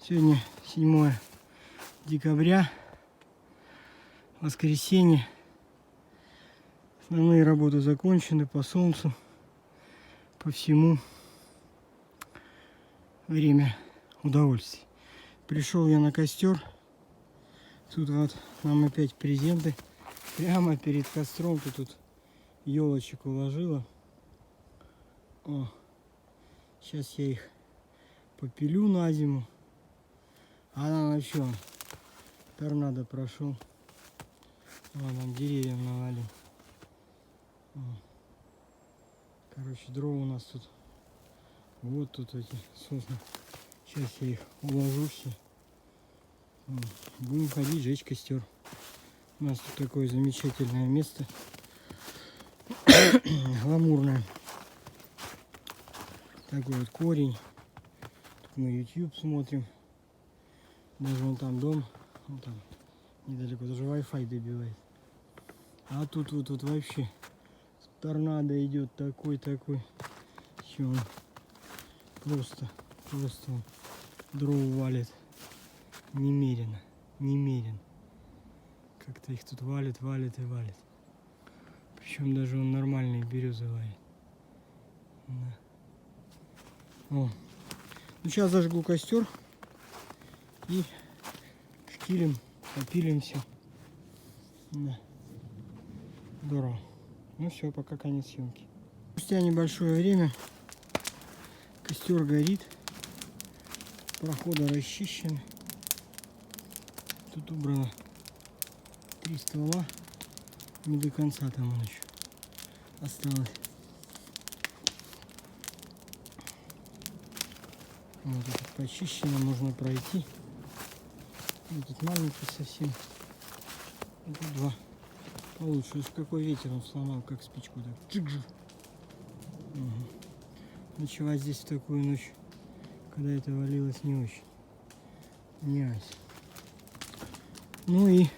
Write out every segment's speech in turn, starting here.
Сегодня 7 декабря, воскресенье. Основные работы закончены по солнцу, по всему. Время удовольствий. Пришел я на костер. Тут вот нам опять презенты. Прямо перед костром ты тут елочек уложила. О, сейчас я их попилю на зиму. А нам еще торнадо прошел. Вон нам деревья навалил. Короче, дрова у нас тут. Вот тут эти сосны. Сейчас я их уложу все. Будем ходить, жечь костер. У нас тут такое замечательное место. Гламурное. Такой вот корень. Тут мы YouTube смотрим. Даже вон там дом. Вон там недалеко. Даже Wi-Fi добивает. А тут вот вообще торнадо идет такой. Все он просто он дров валит. Немерено. Как-то их тут валит. Причем даже он нормальные березы валит. Да. О. Ну сейчас зажгу костер и шкилем, попилим все. Да. Здорово. Ну все, пока конец съемки. Спустя небольшое время костер горит, проходы расчищены. Тут убрано 3 ствола, не до конца там он еще осталось. Вот тут почищено, можно пройти. Вот тут маленький совсем. Вот тут 2 получше. Уж какой ветер он сломал, как спичку так. Чик-жик. Угу. Ночевать здесь в такую ночь, когда это валилось, не очень. Не ась. Ну и,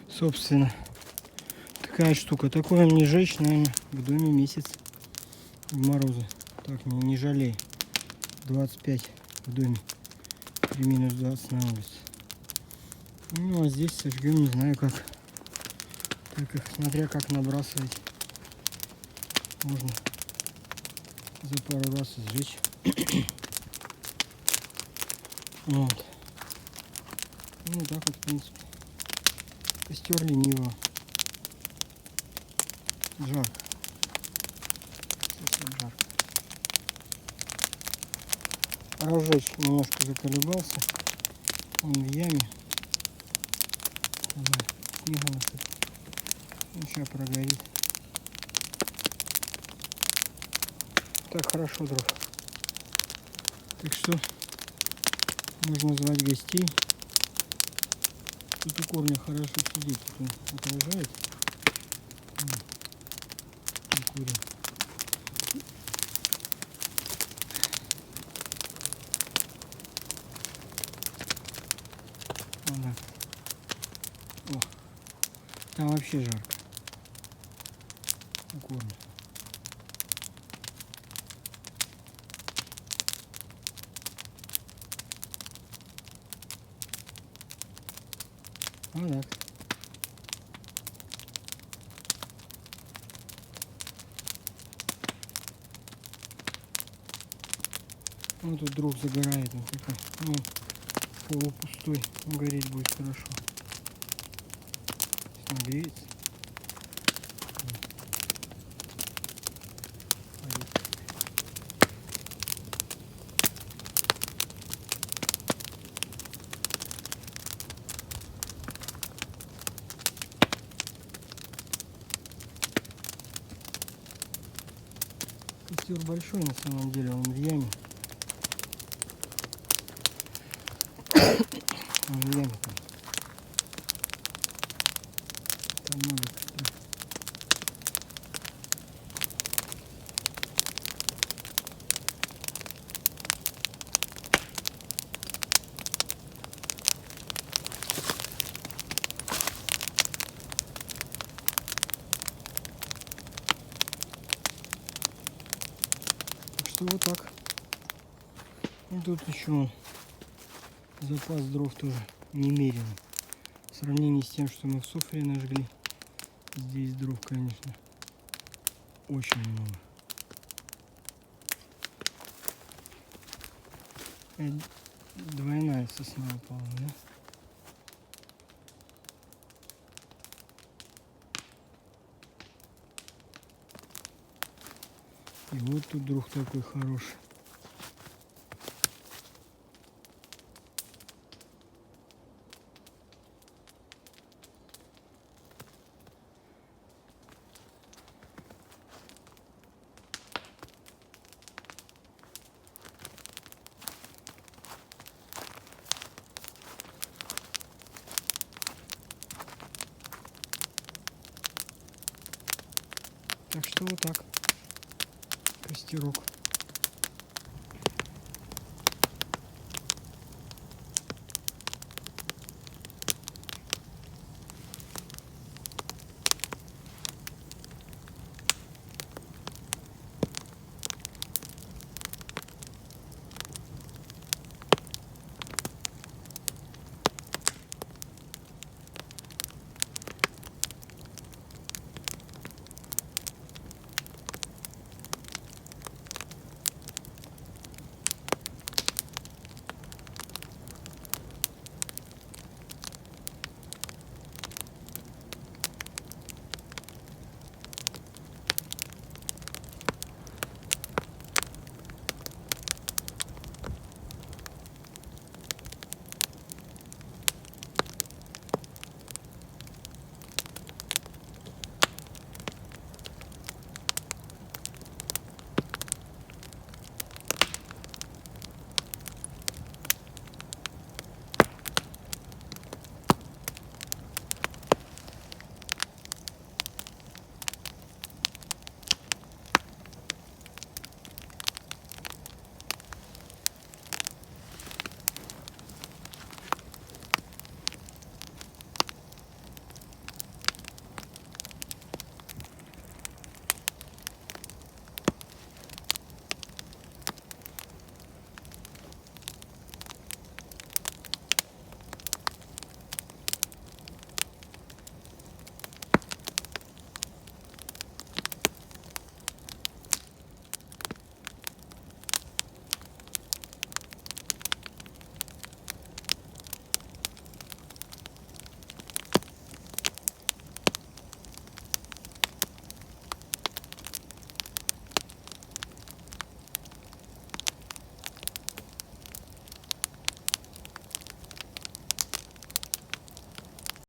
собственно, такая штука. Такое мне жечь, наверное, в доме месяц в морозы. Так, не жалей. 25 в доме, при минус 20 на улице. Ну а здесь сожгем, не знаю как. Так их, смотря как набрасывать, можно за пару раз сжечь. Вот. Ну так вот, в принципе. Костер лениво. Жарко. Совсем жарко. Разжечь немножко заколебался. Он в яме. Снега насыпал. Ну, сейчас прогорит. Так хорошо дров. Так что можно звать гостей. Тут у корня хорошо сидеть. Тут он отражает. Курим. О, там вообще жарко. У корня. Вот так. Вот тут дров загорает, он такой, ну, полупустой, он гореть будет хорошо. Нагреется. Костер большой на самом деле, он в яме. Он в яме там. Там много костров. Так что вот так. И тут еще Запас дров тоже немеренный. В сравнении с тем, что мы в Софре нажгли, здесь дров, конечно, очень много. Двойная сосна упала, да? И вот тут друг такой хороший. Так что вот так. Костерок.